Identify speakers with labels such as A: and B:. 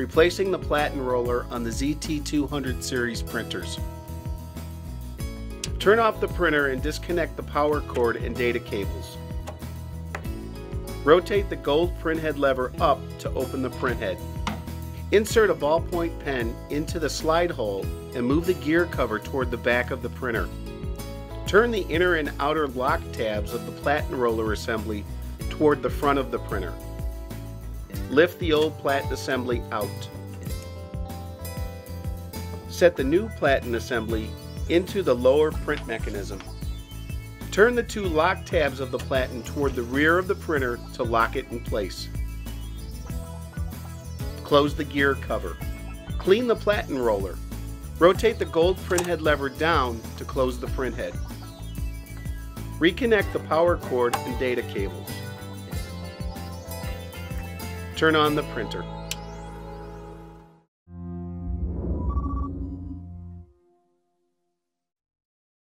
A: replacing the Platen roller on the ZT200 series printers. Turn off the printer and disconnect the power cord and data cables. Rotate the gold printhead lever up to open the printhead. Insert a ballpoint pen into the slide hole and move the gear cover toward the back of the printer. Turn the inner and outer lock tabs of the Platen roller assembly toward the front of the printer. Lift the old Platen assembly out. Set the new Platen assembly into the lower print mechanism. Turn the two lock tabs of the Platen toward the rear of the printer to lock it in place. Close the gear cover. Clean the Platen roller. Rotate the gold printhead lever down to close the printhead. Reconnect the power cord and data cables. Turn on the printer.